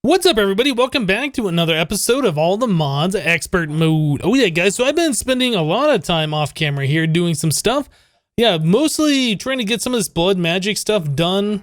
What's up, everybody? Welcome back to another episode of All the Mods Expert Mode. Oh yeah, guys, so I've been spending a lot of time off camera here doing some stuff. Yeah, mostly trying to get some of this blood magic stuff done.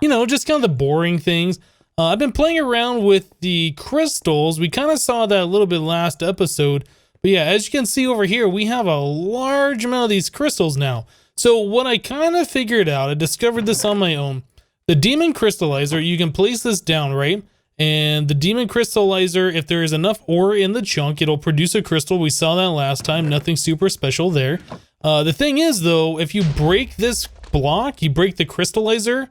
You know, just kind of the boring things. I've been playing around with the crystals. We kind of saw that a little bit last episode. But yeah, as you can see over here, we have a large amount of these crystals now. So what I kind of figured out, I discovered this on my own. The demon crystallizer, you can place this down, right? And the demon crystallizer, if there is enough ore in the chunk, it'll produce a crystal. We saw that last time, nothing super special there. The thing is though, if you break this block, you break the crystallizer,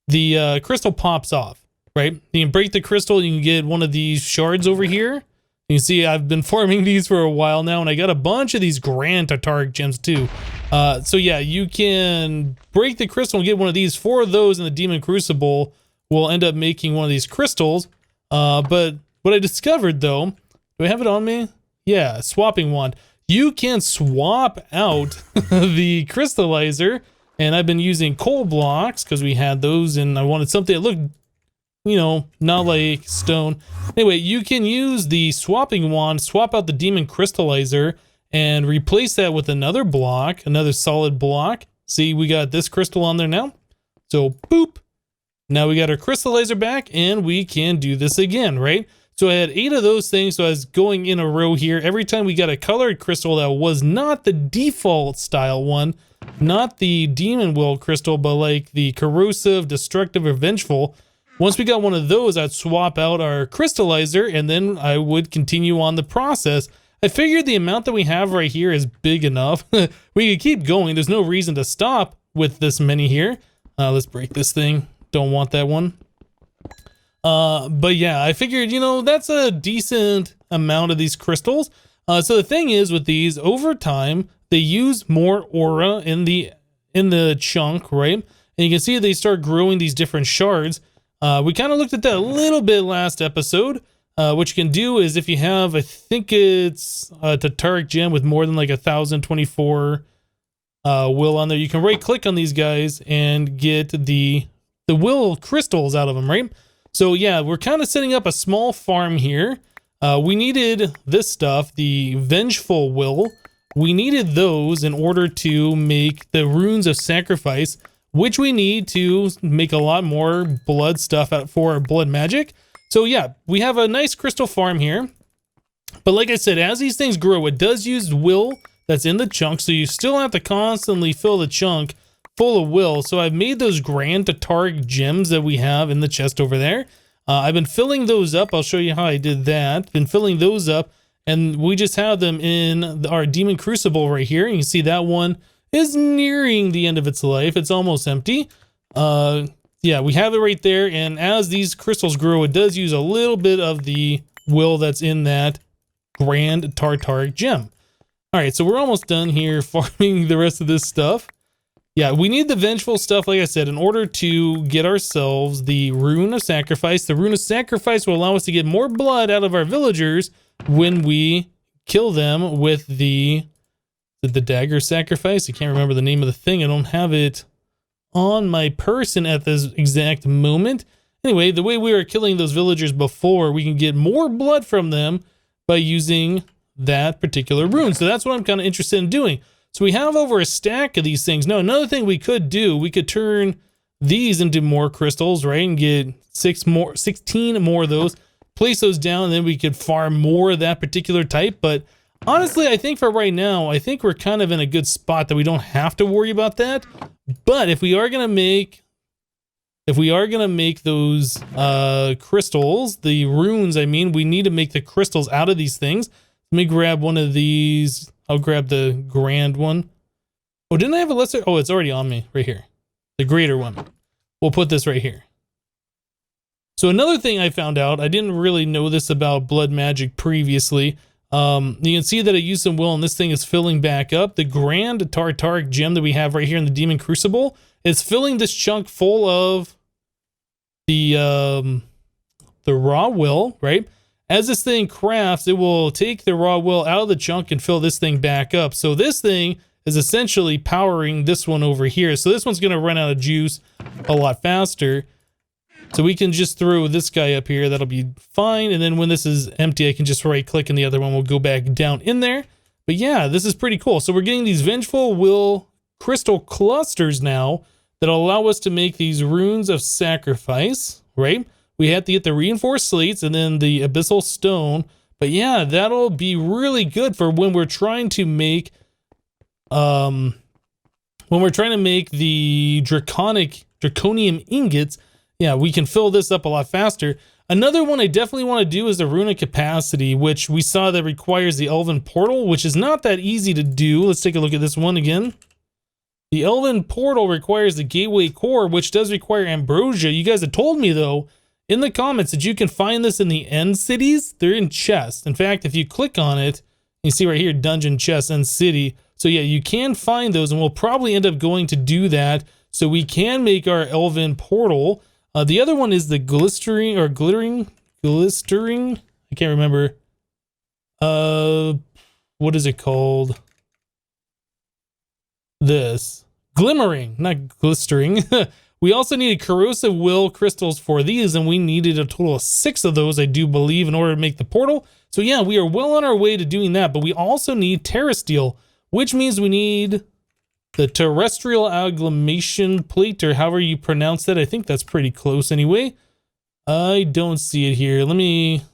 the crystal pops off, right? You can break the crystal, you can get one of these shards over here. You can see I've been farming these for a while now, and I got a bunch of these grand Tartaric Gems too. So yeah, you can break the crystal and get one of these. 4 of those in the demon crucible will end up making one of these crystals. But what I discovered though, do I have it on me? Yeah, swapping wand. You can swap out the crystallizer, and I've been using coal blocks because we had those and I wanted something that looked, you know, not like stone. Anyway, you can use the swapping wand, swap out the demon crystallizer and replace that with another block, another solid block. See, we got this crystal on there now. So boop. Now we got our crystallizer back and we can do this again, right? So I had 8 of those things, so I was going in a row here. Every time we got a colored crystal that was not the default style one, not the demon will crystal, but like the corrosive, destructive, or vengeful. Once we got one of those, I'd swap out our crystallizer and then I would continue on the process. I figured the amount that we have right here is big enough. We could keep going. There's no reason to stop with this many here. Let's break this thing. Don't want that one. But yeah, I figured, you know, that's a decent amount of these crystals. So the thing is with these, over time, they use more aura in the chunk, right? And you can see they start growing these different shards. We kind of looked at that a little bit last episode. What you can do is if you have, I think it's a Tartaric Gem with more than like 1024 will on there, you can right click on these guys and get the will crystals out of them, right? So yeah, we're kind of setting up a small farm here. We needed this stuff, the vengeful will. We needed those in order to make the runes of sacrifice, which we need to make a lot more blood stuff out for our blood magic. So yeah, we have a nice crystal farm here. But like I said, as these things grow, it does use will that's in the chunk. So you still have to constantly fill the chunk full of will. So I've made those grand Tartaric Gems that we have in the chest over there. I've been filling those up. I'll show you how I did that. Been filling those up, and we just have them in our demon crucible right here. You can see that one is nearing the end of its life. It's almost empty. Yeah, we have it right there. And as these crystals grow, it does use a little bit of the will that's in that grand Tartaric Gem. All right, so we're almost done here farming the rest of this stuff. Yeah, we need the vengeful stuff, like I said, in order to get ourselves the rune of sacrifice. The rune of sacrifice will allow us to get more blood out of our villagers when we kill them with the dagger sacrifice. I can't remember the name of the thing. I don't have it on my person at this exact moment. Anyway, the way we were killing those villagers before, we can get more blood from them by using that particular rune. So that's what I'm kind of interested in doing. So we have over a stack of these things. Now, another thing we could do, we could turn these into more crystals, right? And get 16 more of those, place those down, and then we could farm more of that particular type. But honestly, I think for right now, I think we're kind of in a good spot that we don't have to worry about that. But if we are going to make those crystals, the runes, I mean, we need to make the crystals out of these things. Let me grab one of these. I'll grab the grand one. Oh, didn't I have a lesser? Oh, it's already on me right here. The greater one. We'll put this right here. So another thing I found out, I didn't really know this about blood magic previously. You can see that I used some will and this thing is filling back up. The grand Tartaric Gem that we have right here in the demon crucible is filling this chunk full of the raw will, right? As this thing crafts, it will take the raw will out of the chunk and fill this thing back up. So this thing is essentially powering this one over here. So this one's going to run out of juice a lot faster. So we can just throw this guy up here. That'll be fine. And then when this is empty, I can just right click and the other one will go back down in there. But yeah, this is pretty cool. So we're getting these Vengeful Will crystal clusters now that'll allow us to make these runes of sacrifice, right? We have to get the reinforced slates and then the abyssal stone. But yeah, that'll be really good for when we're trying to make the draconium ingots. Yeah, we can fill this up a lot faster. Another one I definitely want to do is the rune of capacity, which we saw that requires the elven portal, which is not that easy to do. Let's take a look at this one again. The elven portal requires the gateway core, which does require ambrosia. You guys have told me though in the comments that you can find this in the end cities. They're in chests. In fact, if you click on it, you see right here, dungeon, chest, end city. So yeah, you can find those, and we'll probably end up going to do that so we can make our elven portal. The other one is the glistering. I can't remember. What is it called? This glimmering, not glistering. We also needed corrosive will crystals for these, and we needed a total of 6 of those, I do believe, in order to make the portal. So yeah, we are well on our way to doing that, but we also need terrasteel, which means we need the terrestrial agglomeration plate, or however you pronounce that. I think that's pretty close anyway. I don't see it here. Let me...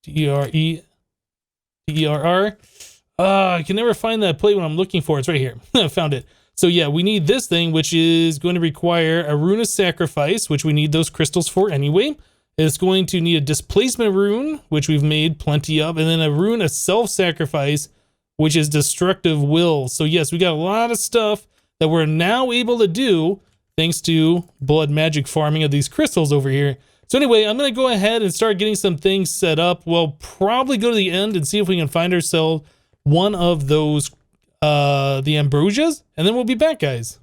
T-E-R-R. I can never find that plate when I'm looking for it. It's right here. I found it. So yeah, we need this thing, which is going to require a rune of sacrifice, which we need those crystals for anyway. It's going to need a displacement rune, which we've made plenty of, and then a rune of self-sacrifice, which is destructive will. So yes, we got a lot of stuff that we're now able to do thanks to blood magic farming of these crystals over here. So anyway, I'm going to go ahead and start getting some things set up. We'll probably go to the end and see if we can find ourselves one of those, the ambrosias, and then we'll be back, guys.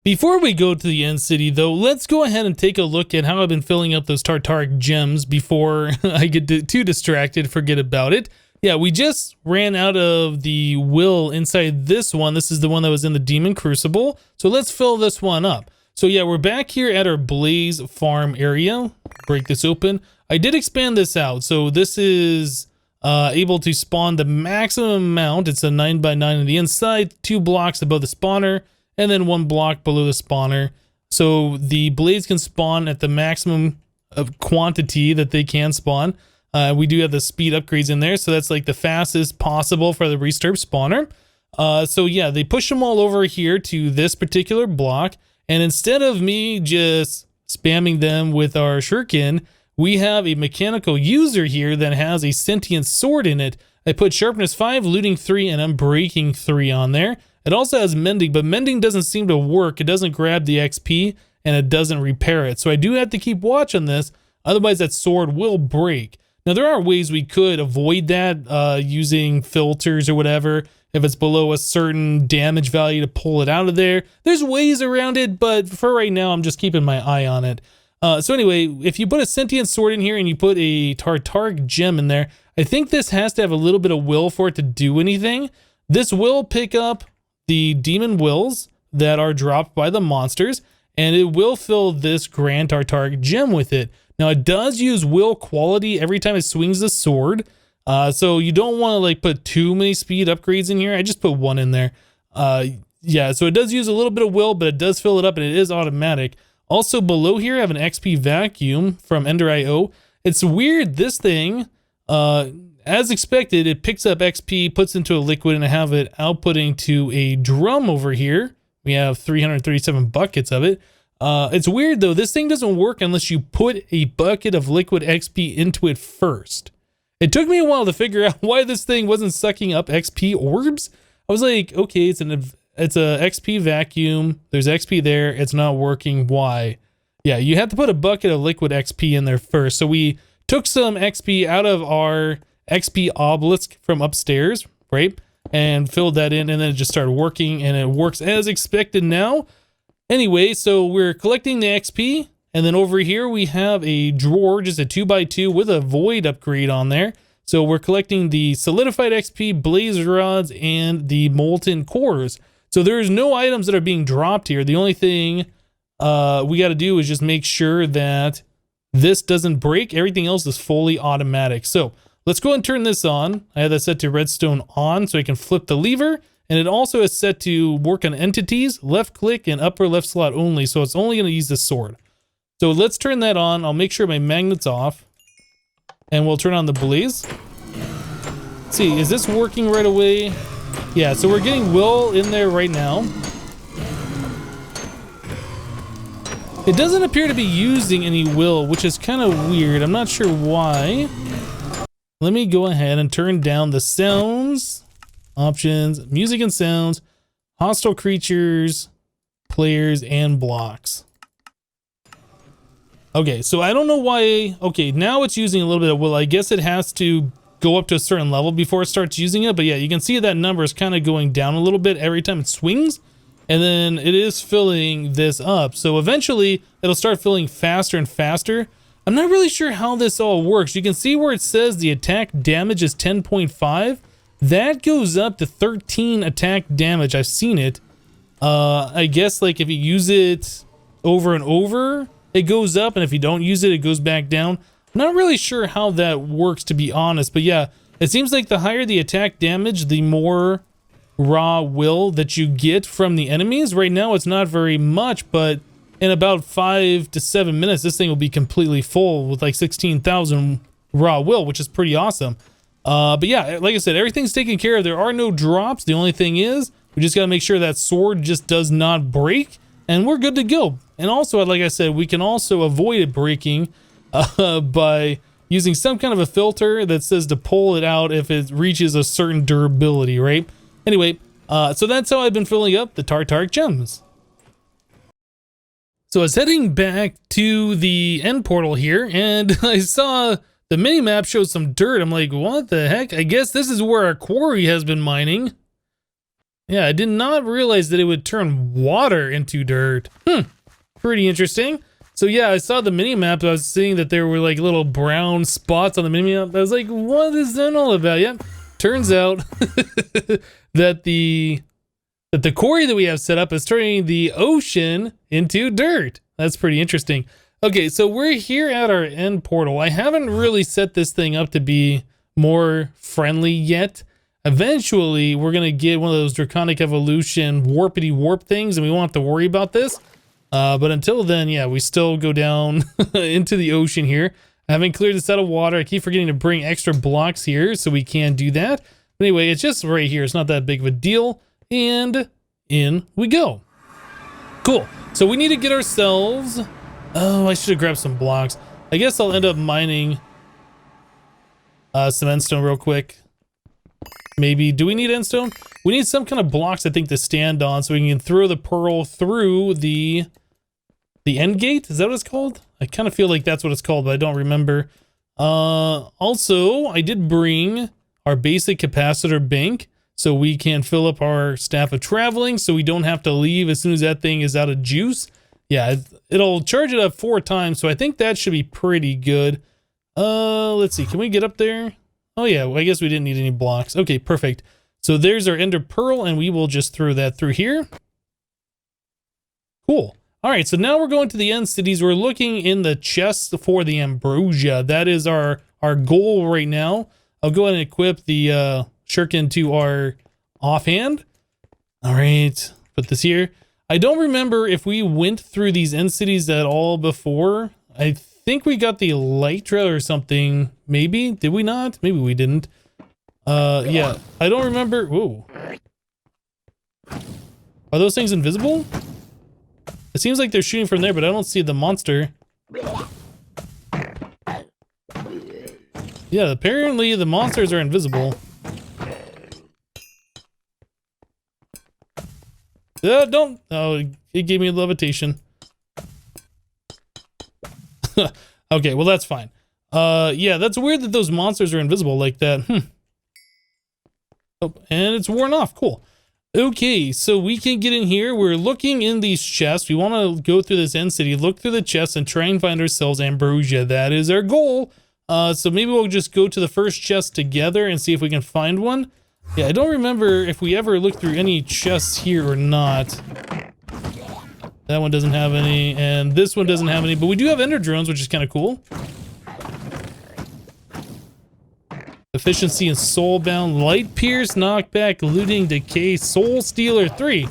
Before we go to the end city, though, let's go ahead and take a look at how I've been filling up those Tartaric Gems before I get too distracted, forget about it. Yeah, we just ran out of the will inside this one. This is the one that was in the Demon Crucible. So let's fill this one up. So yeah, we're back here at our Blaze Farm area. Break this open. I did expand this out. So this is able to spawn the maximum amount. It's a 9x9 on the inside, 2 blocks above the spawner, and then 1 block below the spawner. So the blades can spawn at the maximum of quantity that they can spawn. We do have the speed upgrades in there, so that's like the fastest possible for the Resturb spawner. So yeah, they push them all over here to this particular block, and instead of me just spamming them with our shuriken, we have a mechanical user here that has a sentient sword in it. I put sharpness 5, looting 3, and unbreaking 3 on there. It also has mending, but mending doesn't seem to work. It doesn't grab the XP, and it doesn't repair it. So I do have to keep watch on this, otherwise that sword will break. Now, there are ways we could avoid that using filters or whatever. If it's below a certain damage value to pull it out of there. There's ways around it, but for right now, I'm just keeping my eye on it. So anyway, if you put a sentient sword in here and you put a Tartaric Gem in there, I think this has to have a little bit of will for it to do anything. This will pick up the demon wills that are dropped by the monsters, and it will fill this Grand Tartaric Gem with it. Now, it does use will quality every time it swings the sword, so you don't want to like put too many speed upgrades in here. I just put 1 in there. Yeah, so it does use a little bit of will, but it does fill it up, and it is automatic. Also, below here, I have an XP vacuum from Ender.io. It's weird, this thing, as expected, it picks up XP, puts into a liquid, and I have it outputting to a drum over here. We have 337 buckets of it. It's weird though, this thing doesn't work unless you put a bucket of liquid XP into it first. It took me a while to figure out why this thing wasn't sucking up XP orbs. I was like, okay, it's a XP vacuum, there's XP there, it's not working, why? Yeah, you have to put a bucket of liquid XP in there first. So we took some XP out of our XP obelisk from upstairs, right? And filled that in, and then it just started working, and it works as expected now. Anyway, so we're collecting the XP, and then over here we have a drawer, just a 2x2 with a void upgrade on there. So we're collecting the solidified XP, blaze rods, and the molten cores. So there's no items that are being dropped here. The only thing we got to do is just make sure that this doesn't break. Everything else is fully automatic. So let's go ahead and turn this on. I have that set to redstone on so I can flip the lever. And it also is set to work on entities, left click and upper left slot only. So it's only going to use the sword. So let's turn that on. I'll make sure my magnet's off. And we'll turn on the blaze. Let's see, is this working right away? Yeah, so we're getting Will in there right now. It doesn't appear to be using any Will, which is kind of weird. I'm not sure why. Let me go ahead and turn down the sounds, options, music and sounds, hostile creatures, players, and blocks. Okay, so I don't know why. Okay, now it's using a little bit of Will. I guess it has to go up to a certain level before it starts using it. But yeah, you can see that number is kind of going down a little bit every time it swings. And then it is filling this up. So eventually it'll start filling faster and faster. I'm not really sure how this all works. You can see where it says the attack damage is 10.5. That goes up to 13 attack damage. I've seen it. I guess like if you use it over and over, it goes up. And if you don't use it, it goes back down. I'm not really sure how that works, to be honest. But yeah, it seems like the higher the attack damage, the more raw will that you get from the enemies. Right now it's not very much, but in about 5 to 7 minutes this thing will be completely full with like 16,000 raw will, which is pretty awesome. But yeah, like I said, everything's taken care of. There are no drops. The only thing is we just got to make sure that sword just does not break and we're good to go. And also, like I said, we can also avoid it breaking by using some kind of a filter that says to pull it out if it reaches a certain durability, right? Anyway, so that's how I've been filling up the Tartaric Gems. So I was heading back to the end portal here, and I saw the mini-map show some dirt. I'm like, what the heck? I guess this is where our quarry has been mining. Yeah, I did not realize that it would turn water into dirt. Pretty interesting. So yeah, I saw the mini-map. I was seeing that there were like little brown spots on the mini-map. I was like, what is that all about? Yeah. Turns out that the quarry that we have set up is turning the ocean into dirt. That's pretty interesting. Okay, so we're here at our end portal. I haven't really set this thing up to be more friendly yet. Eventually, we're going to get one of those draconic evolution warpity warp things, and we won't have to worry about this. But until then, yeah, we still go down into the ocean here. I haven't cleared this out of water. I keep forgetting to bring extra blocks here, so we can do that. But anyway, it's just right here. It's not that big of a deal. And in we go. Cool. So we need to get ourselves... Oh, I should have grabbed some blocks. I guess I'll end up mining some endstone real quick. Maybe. Do we need endstone? We need some kind of blocks, I think, to stand on so we can throw the pearl through the end gate. Is that what it's called? I kind of feel like that's what it's called, but I don't remember. Also, I did bring our basic capacitor bank so we can fill up our staff of traveling so we don't have to leave as soon as that thing is out of juice. Yeah, it'll charge it up 4 times, so I think that should be pretty good. Let's see, can we get up there? Oh yeah, well, I guess we didn't need any blocks. Okay, perfect. So there's our ender pearl, and we will just throw that through here. Cool. All right, so now we're going to the end cities. We're looking in the chest for the ambrosia. That is our goal right now. I'll go ahead and equip the shuriken to our offhand. All right, put this here. I don't remember if we went through these end cities at all before. I think we got the elytra or something. Maybe, did we not? Maybe we didn't. Yeah, I don't remember. Whoa. Are those things invisible? It seems like they're shooting from there, but I don't see the monster. Yeah, apparently the monsters are invisible. Don't. Oh, it gave me a levitation. Okay, well, that's fine. Yeah, that's weird that those monsters are invisible like that. Oh, and it's worn off. Cool. Okay, so we can get in here. We're looking in these chests. We want to go through this end city, look through the chests, and try and find ourselves ambrosia. That is our goal. So maybe we'll just go to the first chest together and see if we can find one. Yeah, I don't remember if we ever looked through any chests here or not. That one doesn't have any, and this one doesn't have any, but we do have ender drones, which is kind of cool. Efficiency and soulbound, light pierce, knockback, looting, decay, soul stealer 3.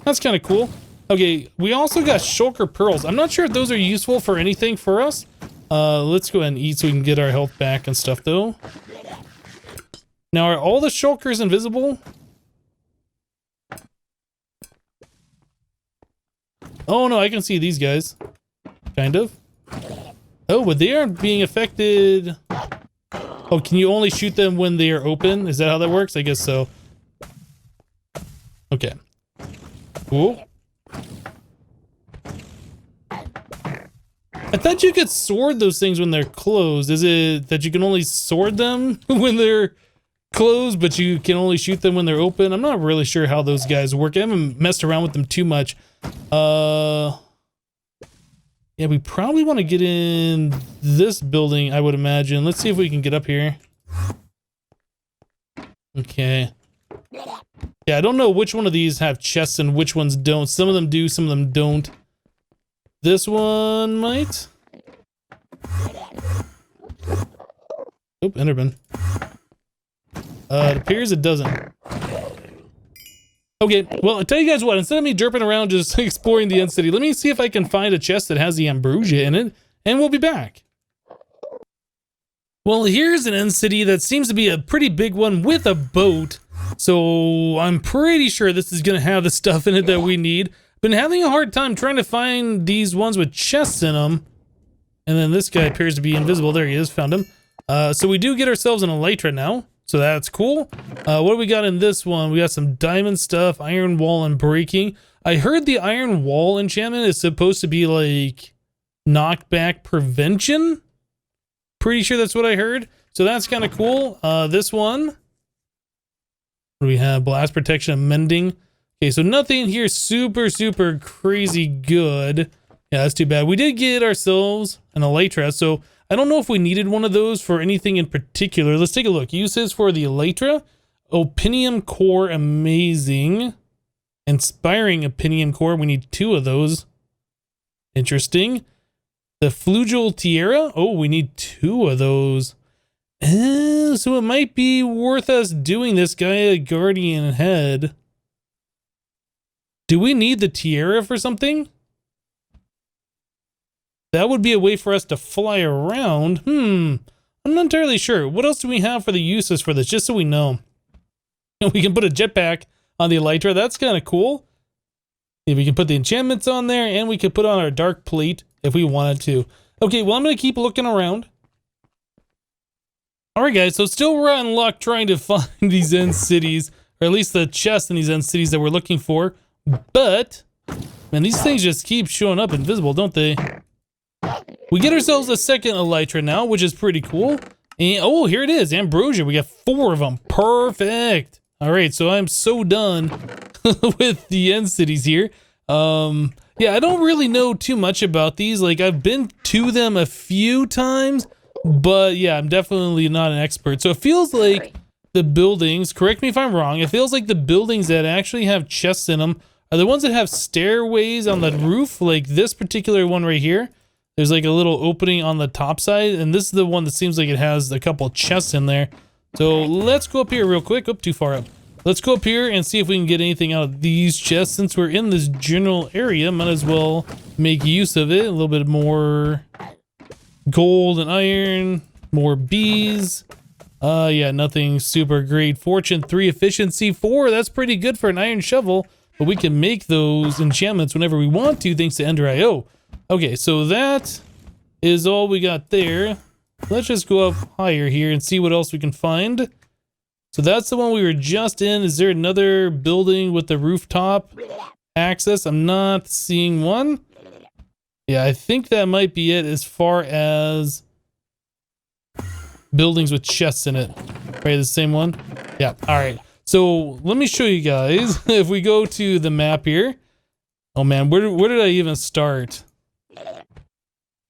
That's kind of cool. Okay, we also got shulker pearls. I'm not sure if those are useful for anything for us. Let's go ahead and eat so we can get our health back and stuff though. Now, are all the shulkers invisible? Oh no, I can see these guys. Kind of. Oh, but they aren't being affected. Oh, can you only shoot them when they are open? Is that how that works? I guess so. Okay. Cool. I thought you could sword those things when they're closed. Is it that you can only sword them when they're closed, but you can only shoot them when they're open? I'm not really sure how those guys work. I haven't messed around with them too much. Yeah, we probably want to get in this building, I would imagine. Let's see if we can get up here. Okay. Yeah, I don't know which one of these have chests and which ones don't. Some of them do, some of them don't. This one might. Oh, Enderman. It appears it doesn't. Okay, well, I'll tell you guys what, instead of me derping around just exploring the end city, let me see if I can find a chest that has the ambrosia in it, and we'll be back. Well, here's an end city that seems to be a pretty big one with a boat, so I'm pretty sure this is going to have the stuff in it that we need. Been having a hard time trying to find these ones with chests in them, and then this guy appears to be invisible. There he is, found him. So we do get ourselves an elytra now. So that's cool. What do we got in this one? We got some diamond stuff, iron wall, and breaking. I heard the iron wall enchantment is supposed to be like knockback prevention. Pretty sure that's what I heard. So that's kind of cool. This one, we have blast protection and mending. Okay, so nothing here super crazy good. Yeah, that's too bad. We did get ourselves an elytra, so I don't know if we needed one of those for anything in particular. Let's take a look. Uses for the elytra. Opinium core, amazing. Inspiring opinium core, we need 2 of those. Interesting. The flugel tiara, oh, we need 2 of those. So it might be worth us doing this guy a guardian head. Do we need the tiara for something? That would be a way for us to fly around. I'm not entirely sure. What else do we have for the uses for this, just so we know? We can put a jetpack on the elytra. That's kind of cool. If we can put the enchantments on there, and we could put on our dark plate if we wanted to. Okay, well, I'm going to keep looking around. Alright, guys, so still we're on luck trying to find these end cities, or at least the chests in these end cities that we're looking for. But, man, these things just keep showing up invisible, don't they? We get ourselves a second elytra now, which is pretty cool. And, oh, here it is, ambrosia. We got 4 of them. Perfect. All right, so I'm so done with the end cities here. Yeah, I don't really know too much about these. Like, I've been to them a few times, but yeah, I'm definitely not an expert. So it feels like the buildings, correct me if I'm wrong, it feels like the buildings that actually have chests in them are the ones that have stairways on the roof, like this particular one right here. There's like a little opening on the top side, and this is the one that seems like it has a couple chests in there. So let's go up here real quick. Oh, too far up. Let's go up here and see if we can get anything out of these chests. Since we're in this general area, might as well make use of it. A little bit more gold and iron, more bees. Yeah, nothing super great. Fortune 3, efficiency 4. That's pretty good for an iron shovel, but we can make those enchantments whenever we want to, thanks to Ender IO. Okay, so that is all we got there. Let's just go up higher here and see what else we can find. So that's the one we were just in. Is there another building with the rooftop access? I'm not seeing one. Yeah, I think that might be it as far as buildings with chests in it. Right, the same one? Yeah, all right. So let me show you guys. If we go to the map here. Oh man, where did I even start?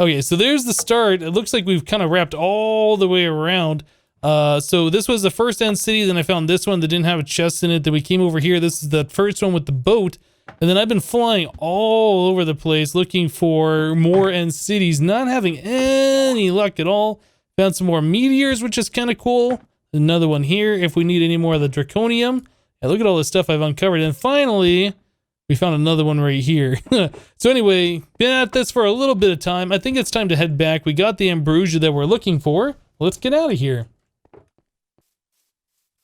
Okay, so there's the start. It looks like we've kind of wrapped all the way around. So this was the first end city. Then I found this one that didn't have a chest in it. Then we came over here. This is the first one with the boat. And then I've been flying all over the place looking for more end cities, not having any luck at all. Found some more meteors, which is kind of cool. Another one here if we need any more of the draconium. Yeah, look at all the stuff I've uncovered. And finally, we found another one right here. So anyway, been at this for a little bit of time. I think it's time to head back. We got the ambrosia that we're looking for. Let's get out of here.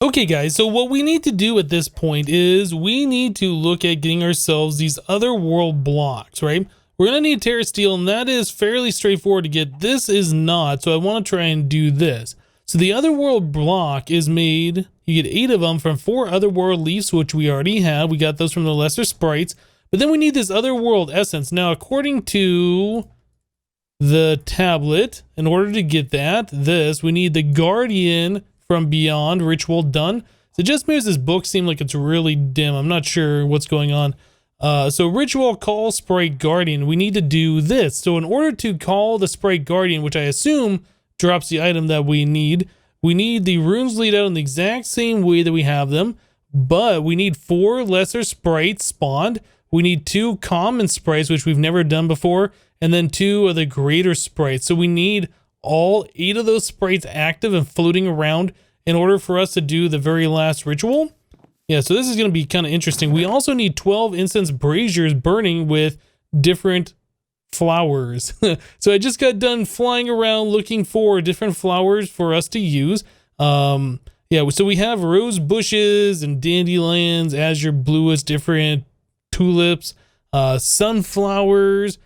Okay guys, so what we need to do at this point is we need to look at getting ourselves these other world blocks, right? We're going to need terra steel, and that is fairly straightforward to get. This is not, so I want to try and do this. So the other world block is made, you get 8 of them from 4 other world leaves, which we already have. We got those from the lesser sprites, but then we need this other world essence. Now, according to the tablet, in order to get that, we need the guardian from beyond ritual done. So it just makes this book seem like it's really dim. I'm not sure what's going on. So ritual call sprite guardian, we need to do this. So in order to call the sprite guardian, which I assume drops the item that we need the runes laid out in the exact same way that we have them, but we need 4 lesser sprites spawned. We need 2 common sprites, which we've never done before, and then 2 of the greater sprites. So we need all 8 of those sprites active and floating around in order for us to do the very last ritual. Yeah, so this is going to be kind of interesting. We also need 12 incense braziers burning with different flowers. So I just got done flying around looking for different flowers for us to use. Yeah, so we have rose bushes and dandelions, azure bluest, different tulips, sunflowers.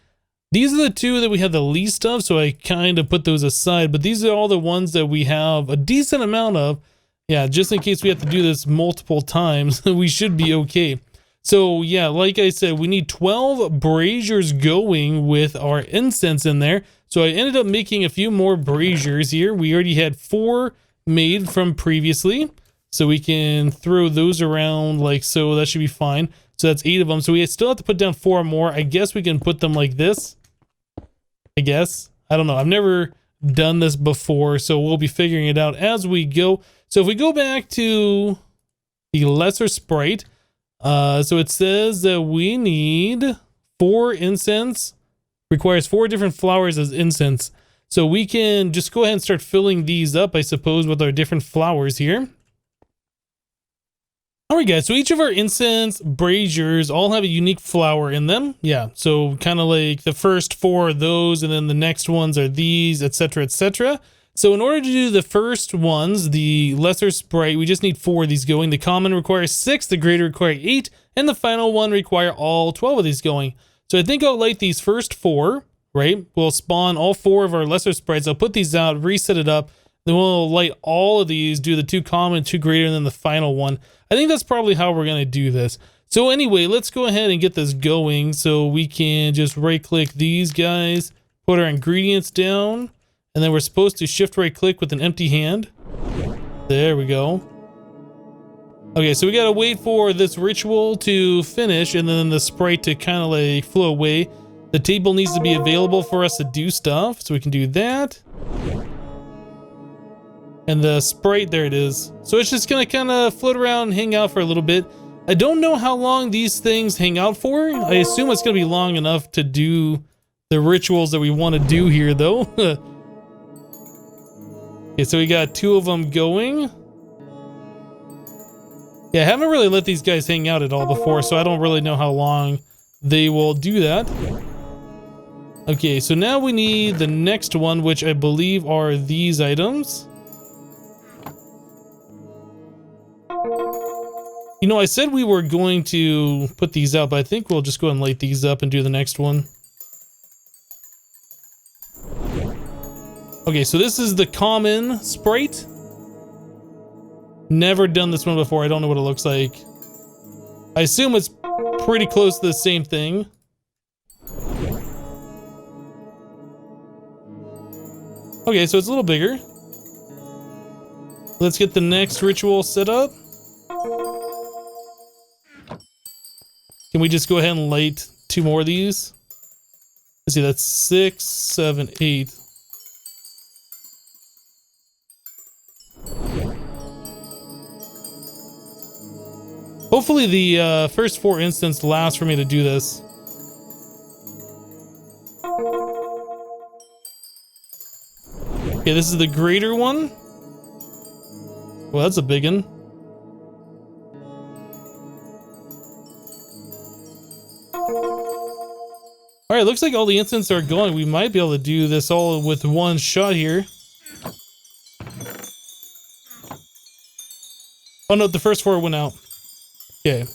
These are the 2 that we have the least of, so I kind of put those aside, but these are all the ones that we have a decent amount of. Yeah, just in case we have to do this multiple times, we should be okay. So yeah, like I said, we need 12 braziers going with our incense in there. So I ended up making a few more braziers here. We already had 4 made from previously, so we can throw those around like so. That should be fine. So that's 8 of them. So we still have to put down 4 more. I guess we can put them like this. I guess. I don't know. I've never done this before, so we'll be figuring it out as we go. So if we go back to the lesser sprite, so it says that we need 4 incense, requires 4 different flowers as incense. So we can just go ahead and start filling these up, I suppose, with our different flowers here. All right, guys, so each of our incense braziers all have a unique flower in them. Yeah, so kind of like the first 4 are those, and then the next ones are these, etc., etc. So in order to do the first ones, the lesser sprite, we just need 4 of these going. The common requires 6, the greater require 8, and the final one require all 12 of these going. So I think I'll light these first 4, right? We'll spawn all 4 of our lesser sprites. I'll put these out, reset it up. Then we'll light all of these, do the 2 common, 2 greater, and then the final one. I think that's probably how we're going to do this. So anyway, let's go ahead and get this going. So we can just right click these guys, put our ingredients down, and then we're supposed to shift right click with an empty hand. There we go. Okay, so we got to wait for this ritual to finish and then the sprite to kind of like flow away. The table needs to be available for us to do stuff, so we can do that. And the sprite, there it is. So it's just gonna kind of float around and hang out for a little bit. I don't know how long these things hang out for. I assume it's gonna be long enough to do the rituals that we want to do here though. Okay, so we got 2 of them going. Yeah, I haven't really let these guys hang out at all before, so I don't really know how long they will do that. Okay, so now we need the next one, which I believe are these items. You know, I said we were going to put these out, but I think we'll just go and light these up and do the next one. Okay, so this is the common sprite. Never done this one before. I don't know what it looks like. I assume it's pretty close to the same thing. Okay, so it's a little bigger. Let's get the next ritual set up. Can we just go ahead and light 2 more of these? Let's see, that's 6, 7, 8. Hopefully the first 4 instants last for me to do this. Okay, this is the greater one. Well, that's a big one. Alright, looks like all the instants are going. We might be able to do this all with one shot here. Oh no, the first 4 went out. Okay.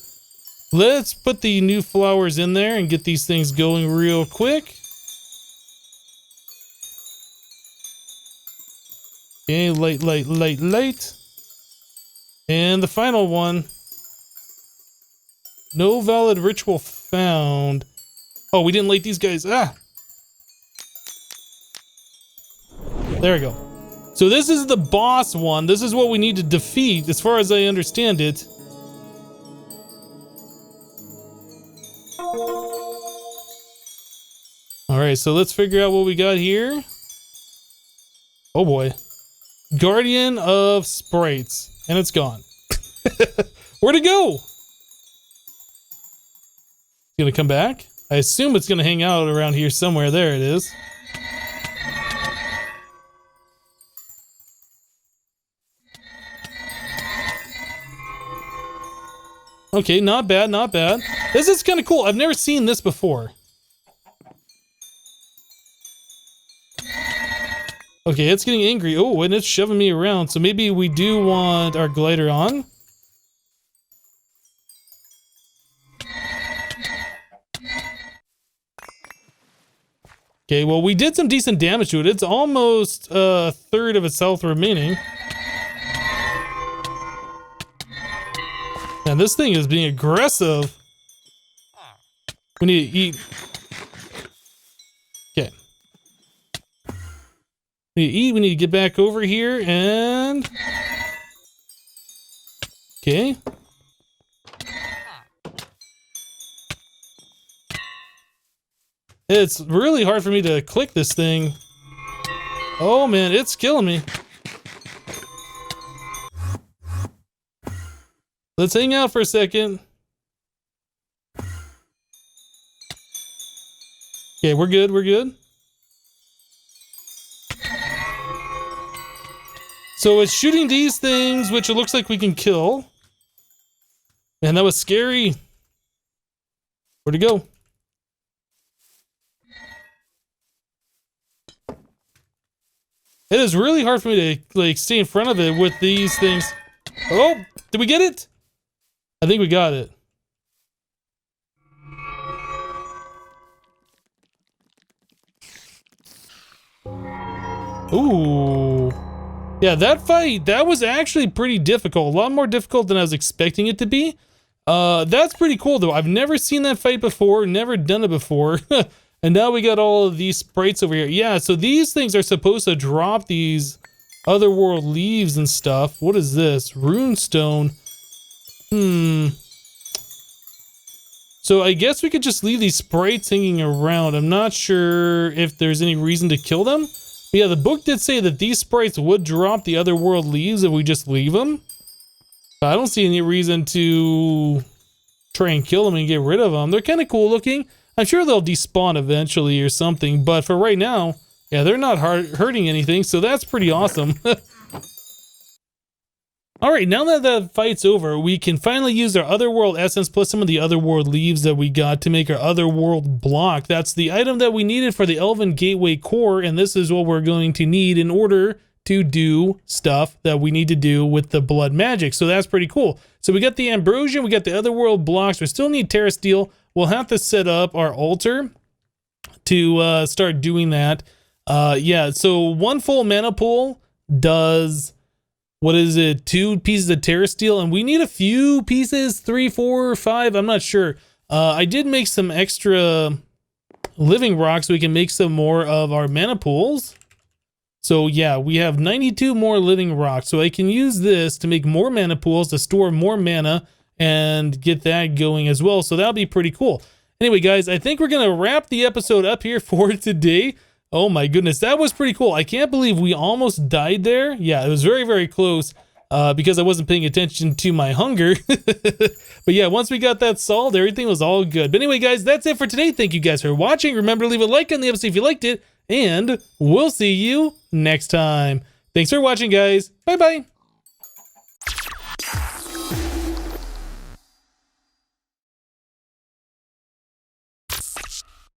Let's put the new flowers in there and get these things going real quick. Okay, light, light, light, light. And the final one. No valid ritual found. Oh, we didn't light these guys. Ah! There we go. So this is the boss one. This is what we need to defeat, as far as I understand it. Alright, so let's figure out what we got here. Oh boy. Guardian of Sprites. And it's gone. Where'd it go? It's gonna come back? I assume it's gonna hang out around here somewhere. There it is. Okay, not bad, not bad. This is kind of cool. I've never seen this before. Okay, it's getting angry. Oh, and it's shoving me around. So maybe we do want our glider on. Okay, well, we did some decent damage to it. It's almost a third of its health remaining. And this thing is being aggressive. We need to eat. Okay. We need to eat. We need to get back over here and... Okay. It's really hard for me to click this thing. Oh man, it's killing me. Let's hang out for a second. Okay, we're good, we're good. So it's shooting these things, which it looks like we can kill. Man, that was scary. Where'd it go? It is really hard for me to like stay in front of it with these things. Oh, did we get it? I think we got it. Ooh. Yeah, that fight, that was actually pretty difficult. A lot more difficult than I was expecting it to be. That's pretty cool though. I've never seen that fight before, never done it before. And now we got all of these sprites over here. Yeah, so these things are supposed to drop these otherworld leaves and stuff. What is this? Runestone. So I guess we could just leave these sprites hanging around. I'm not sure if there's any reason to kill them. But yeah, the book did say that these sprites would drop the otherworld leaves if we just leave them. But I don't see any reason to try and kill them and get rid of them. They're kind of cool looking. I'm sure they'll despawn eventually or something, but for right now, yeah, they're not hurting anything, so that's pretty awesome. Alright, now that the fight's over, we can finally use our Otherworld Essence plus some of the Otherworld Leaves that we got to make our Otherworld Block. That's the item that we needed for the Elven Gateway Core, and this is what we're going to need in order to do stuff that we need to do with the blood magic. So that's pretty cool. So we got the Ambrosia, we got the Otherworld Blocks, we still need Terra Steel. We'll have to set up our altar to start doing that. Yeah, so one full mana pool does, what is it, 2 pieces of Terra Steel, and we need a few pieces, 3, 4, 5, I'm not sure. I did make some extra living rocks so we can make some more of our mana pools. So yeah, we have 92 more living rocks, so I can use this to make more mana pools to store more mana and get that going as well. So that'll be pretty cool. Anyway, guys, I think we're going to wrap the episode up here for today. Oh my goodness, that was pretty cool. I can't believe we almost died there. Yeah, it was very, very close. because I wasn't paying attention to my hunger. But yeah, once we got that solved, everything was all good. But anyway, guys, that's it for today. Thank you guys for watching. Remember to leave a like on the episode if you liked it, and we'll see you next time. Thanks for watching, guys. Bye-bye.